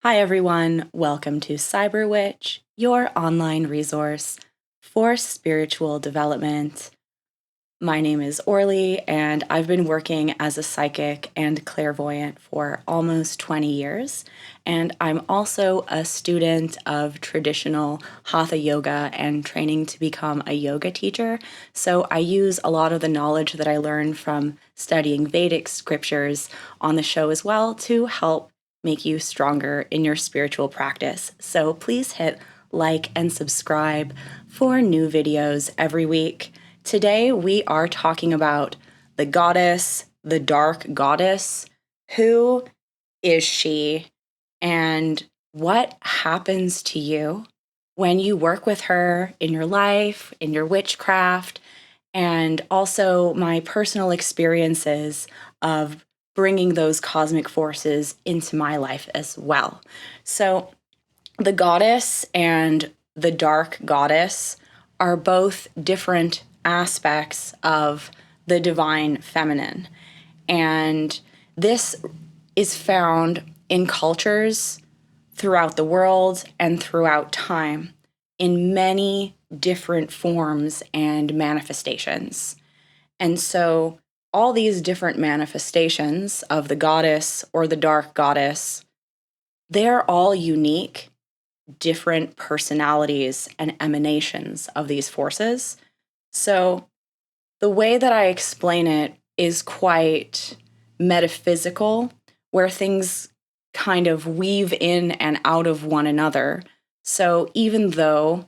Hi, everyone. Welcome to Cyber Witch, your online resource for spiritual development. My name is Orly, and I've been working as a psychic and clairvoyant for almost 20 years. And I'm also a student of traditional Hatha yoga and training to become a yoga teacher. So I use a lot of the knowledge that I learned from studying Vedic scriptures on the show as well to help make you stronger in your spiritual practice. So please hit like and subscribe for new videos every week. Today we are talking about the goddess, the dark goddess. Who is she? And what happens to you when you work with her in your life, in your witchcraft, and also my personal experiences of bringing those cosmic forces into my life as well. So, the goddess and the dark goddess are both different aspects of the divine feminine. And this is found in cultures throughout the world and throughout time in many different forms and manifestations. And so all these different manifestations of the goddess or the dark goddess, they're all unique, different personalities and emanations of these forces. So the way that I explain it is quite metaphysical, where things kind of weave in and out of one another. So even though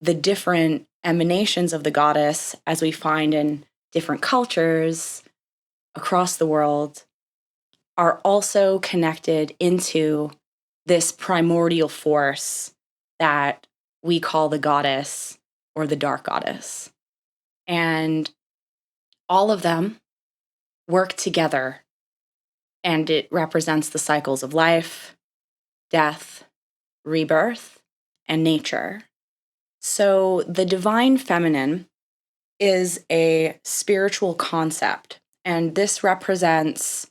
the different emanations of the goddess, as we find in different cultures across the world, are also connected into this primordial force that we call the goddess or the dark goddess. And all of them work together, and it represents the cycles of life, death, rebirth, and nature. So the divine feminine is a spiritual concept, and this represents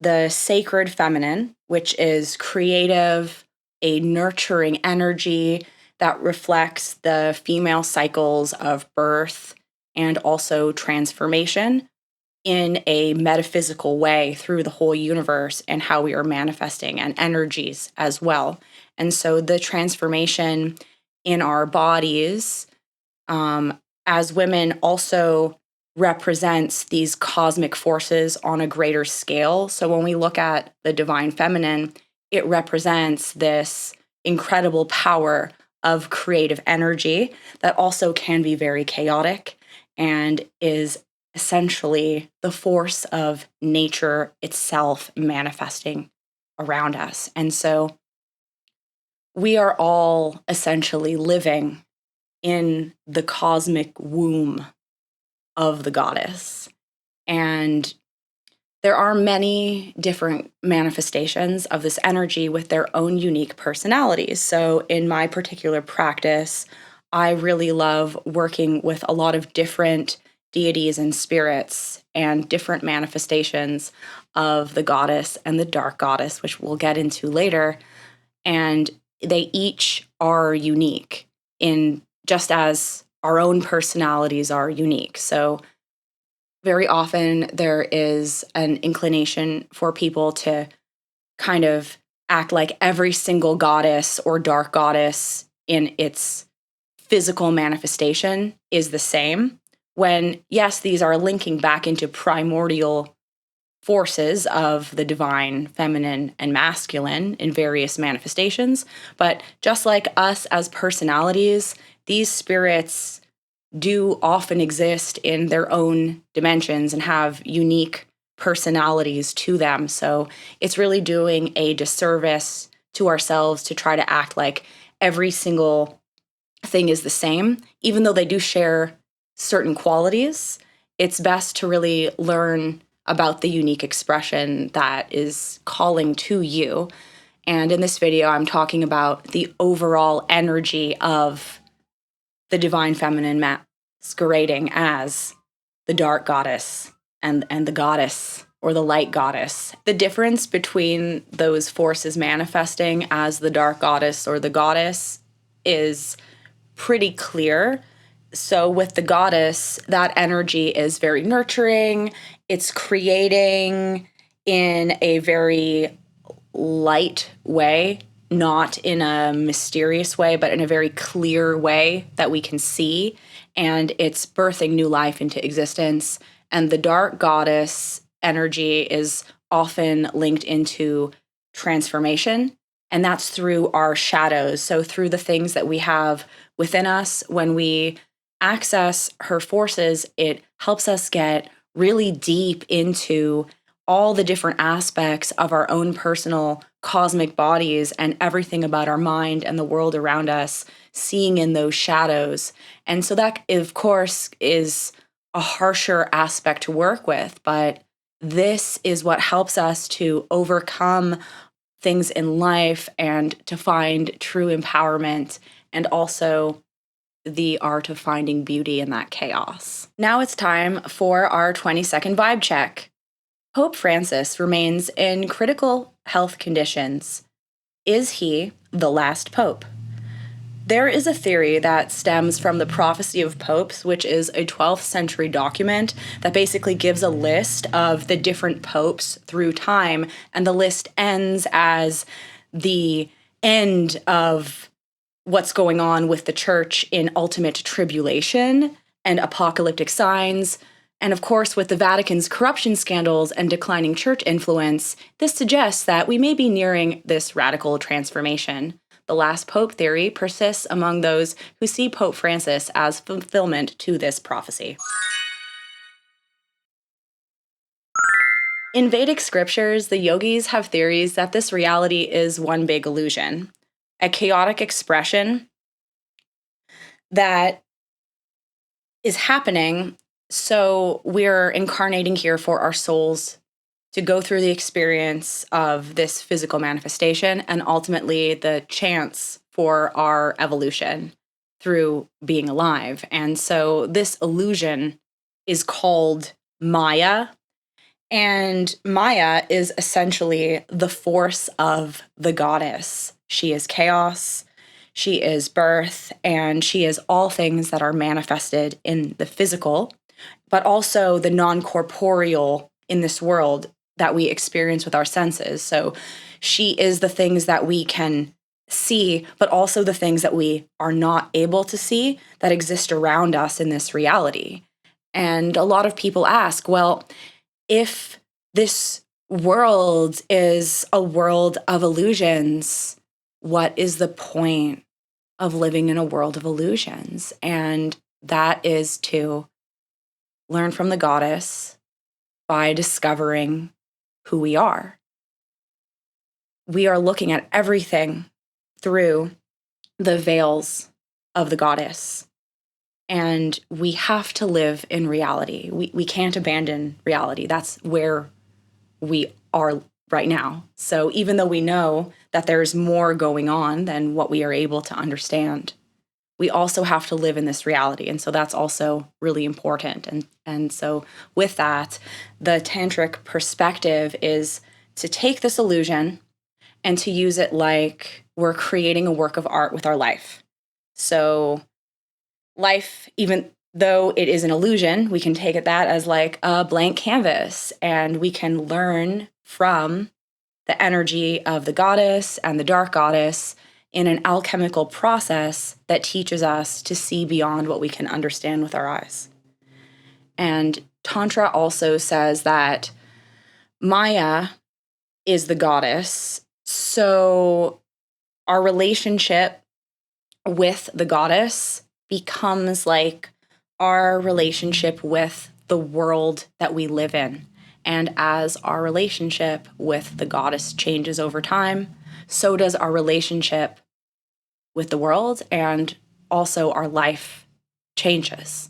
the sacred feminine, which is creative, a nurturing energy that reflects the female cycles of birth and also transformation in a metaphysical way through the whole universe and how we are manifesting and energies as well. And so the transformation in our bodies as women also represents these cosmic forces on a greater scale. So when we look at the divine feminine, it represents this incredible power of creative energy that also can be very chaotic and is essentially the force of nature itself manifesting around us. And so we are all essentially living in the cosmic womb of the goddess. And there are many different manifestations of this energy with their own unique personalities. So in my particular practice, I really love working with a lot of different deities and spirits and different manifestations of the goddess and the dark goddess, which we'll get into later. And they each are unique in just as our own personalities are unique. So very often there is an inclination for people to kind of act like every single goddess or dark goddess in its physical manifestation is the same, when, yes, these are linking back into primordial forces of the divine feminine and masculine in various manifestations. But just like us as personalities, these spirits do often exist in their own dimensions and have unique personalities to them. So it's really doing a disservice to ourselves to try to act like every single thing is the same, even though they do share certain qualities. It's best to really learn about the unique expression that is calling to you. And in this video, I'm talking about the overall energy of the divine feminine masquerading as the dark goddess and the goddess or the light goddess. The difference between those forces manifesting as the dark goddess or the goddess is pretty clear. So with the goddess, that energy is very nurturing. It's creating in a very light way, not in a mysterious way, but in a very clear way that we can see. And it's birthing new life into existence. And the dark goddess energy is often linked into transformation. And that's through our shadows. So through the things that we have within us, when we access her forces, it helps us get really deep into all the different aspects of our own personal cosmic bodies and everything about our mind and the world around us, seeing in those shadows. And so that, of course, is a harsher aspect to work with, but this is what helps us to overcome things in life and to find true empowerment, and also the art of finding beauty in that chaos. Now it's time for our 20-second vibe check. Pope Francis remains in critical health conditions. Is he the last pope? There is a theory that stems from the Prophecy of Popes, which is a 12th century document that basically gives a list of the different popes through time, and the list ends as the end of what's going on with the church in ultimate tribulation and apocalyptic signs. And of course, with the Vatican's corruption scandals and declining church influence, this suggests that we may be nearing this radical transformation. The last pope theory persists among those who see Pope Francis as fulfillment to this prophecy. In Vedic scriptures, the yogis have theories that this reality is one big illusion, a chaotic expression that is happening. So we're incarnating here for our souls to go through the experience of this physical manifestation and ultimately the chance for our evolution through being alive. And so this illusion is called Maya. And Maya is essentially the force of the goddess. She is chaos, she is birth, and she is all things that are manifested in the physical, but also the non-corporeal in this world that we experience with our senses. So she is the things that we can see, but also the things that we are not able to see that exist around us in this reality. And a lot of people ask, well, if this world is a world of illusions, what is the point of living in a world of illusions? And that is to learn from the goddess by discovering who we are. We are looking at everything through the veils of the goddess. And we have to live in reality. We can't abandon reality. That's where we are right now. So even though we know that there's more going on than what we are able to understand, we also have to live in this reality. And so that's also really important. And so with that, the tantric perspective is to take this illusion and to use it like we're creating a work of art with our life. So life, even though it is an illusion, we can take it that as like a blank canvas, and we can learn from the energy of the goddess and the dark goddess in an alchemical process that teaches us to see beyond what we can understand with our eyes. And Tantra also says that Maya is the goddess. So our relationship with the goddess becomes like our relationship with the world that we live in. And as our relationship with the goddess changes over time, so does our relationship with the world, and also our life changes.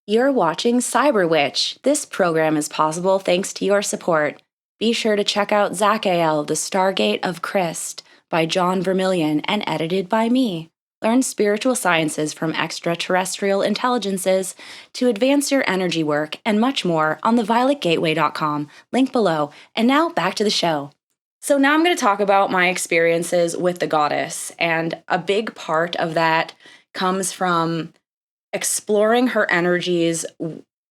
You're watching Cyber Witch. This program is possible thanks to your support. Be sure to check out Zachael, the Stargate of Christ by John Vermillion and edited by me. Learn spiritual sciences from extraterrestrial intelligences to advance your energy work and much more on thevioletgateway.com, link below. And now back to the show. So now I'm going to talk about my experiences with the goddess. And a big part of that comes from exploring her energies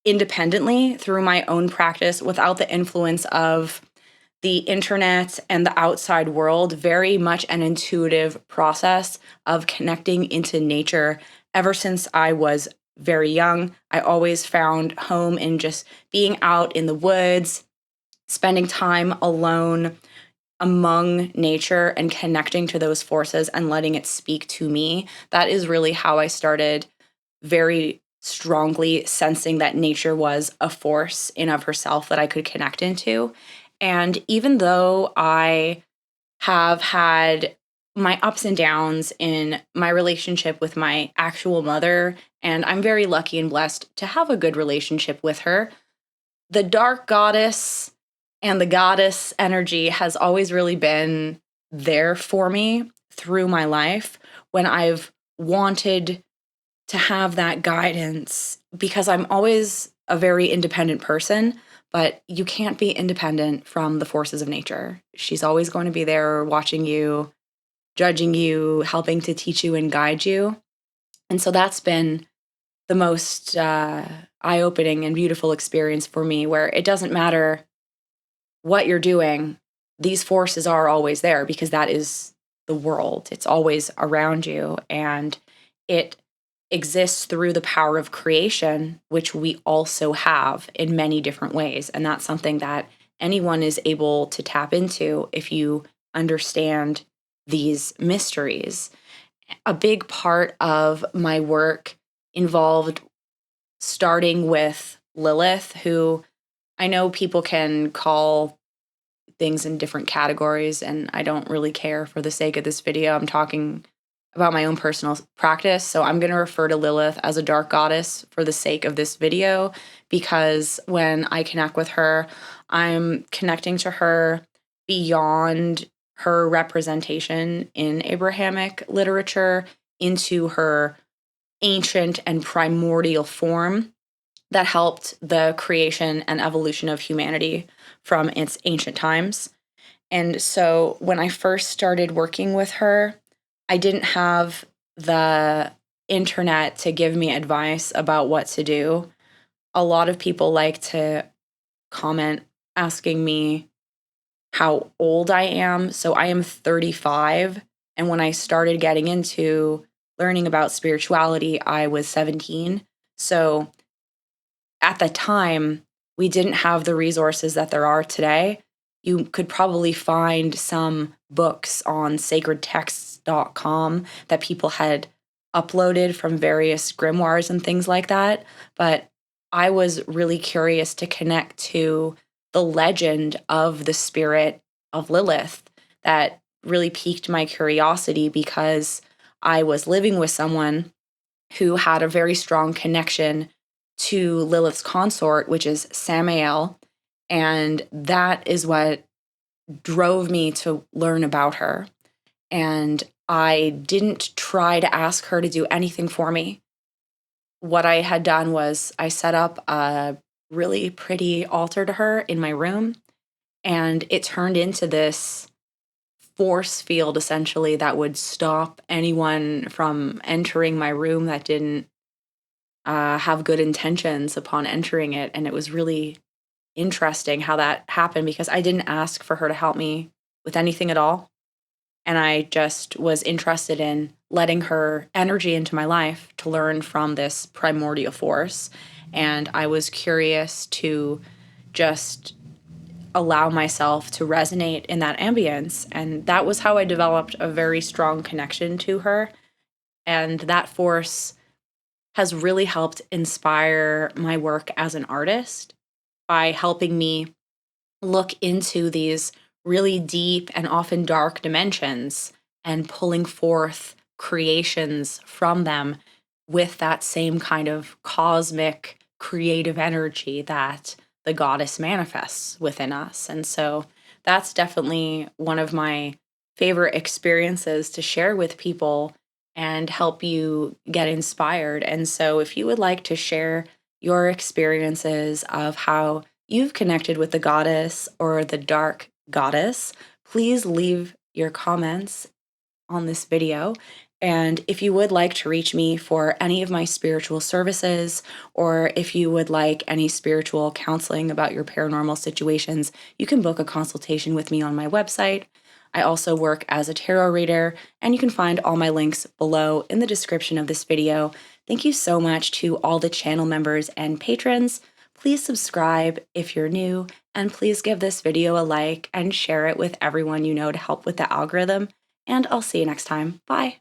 independently through my own practice without the influence of the internet and the outside world. Very much an intuitive process of connecting into nature. Ever since I was very young, I always found home in just being out in the woods, spending time alone among nature and connecting to those forces and letting it speak to me. That is really how I started very strongly sensing that nature was a force in of herself that I could connect into. And even though I have had my ups and downs in my relationship with my actual mother, and I'm very lucky and blessed to have a good relationship with her, the dark goddess and the goddess energy has always really been there for me through my life when I've wanted to have that guidance, because I'm always a very independent person, but you can't be independent from the forces of nature. She's always going to be there watching you, judging you, helping to teach you and guide you. And so that's been the most eye-opening and beautiful experience for me, where it doesn't matter what you're doing, these forces are always there because that is the world. It's always around you, and it exists through the power of creation, which we also have in many different ways. And that's something that anyone is able to tap into if you understand these mysteries. A big part of my work involved starting with Lilith, who I know people can call things in different categories, and I don't really care. For the sake of this video, I'm talking about my own personal practice. So I'm going to refer to Lilith as a dark goddess for the sake of this video, because when I connect with her, I'm connecting to her beyond her representation in Abrahamic literature into her ancient and primordial form that helped the creation and evolution of humanity from its ancient times. And so when I first started working with her, I didn't have the internet to give me advice about what to do. A lot of people like to comment asking me how old I am. So I am 35. And when I started getting into learning about spirituality, I was 17. So at the time, we didn't have the resources that there are today. You could probably find some books on sacredtexts.com that people had uploaded from various grimoires and things like that. But I was really curious to connect to the legend of the spirit of Lilith that really piqued my curiosity, because I was living with someone who had a very strong connection to Lilith's consort, which is Samael. And that is what drove me to learn about her. And I didn't try to ask her to do anything for me. What I had done was I set up a really pretty altar to her in my room, and it turned into this force field, essentially, that would stop anyone from entering my room that didn't have good intentions upon entering it. And it was really interesting how that happened, because I didn't ask for her to help me with anything at all. And I just was interested in letting her energy into my life to learn from this primordial force. And I was curious to just allow myself to resonate in that ambience. And that was how I developed a very strong connection to her. And that force has really helped inspire my work as an artist by helping me look into these really deep and often dark dimensions and pulling forth creations from them with that same kind of cosmic creative energy that the goddess manifests within us. And so that's definitely one of my favorite experiences to share with people, and help you get inspired. And so, if you would like to share your experiences of how you've connected with the goddess or the dark goddess, please leave your comments on this video. And if you would like to reach me for any of my spiritual services, or if you would like any spiritual counseling about your paranormal situations, you can book a consultation with me on my website. I also work as a tarot reader, and you can find all my links below in the description of this video. Thank you so much to all the channel members and patrons. Please subscribe if you're new, and please give this video a like and share it with everyone you know to help with the algorithm. And I'll see you next time. Bye.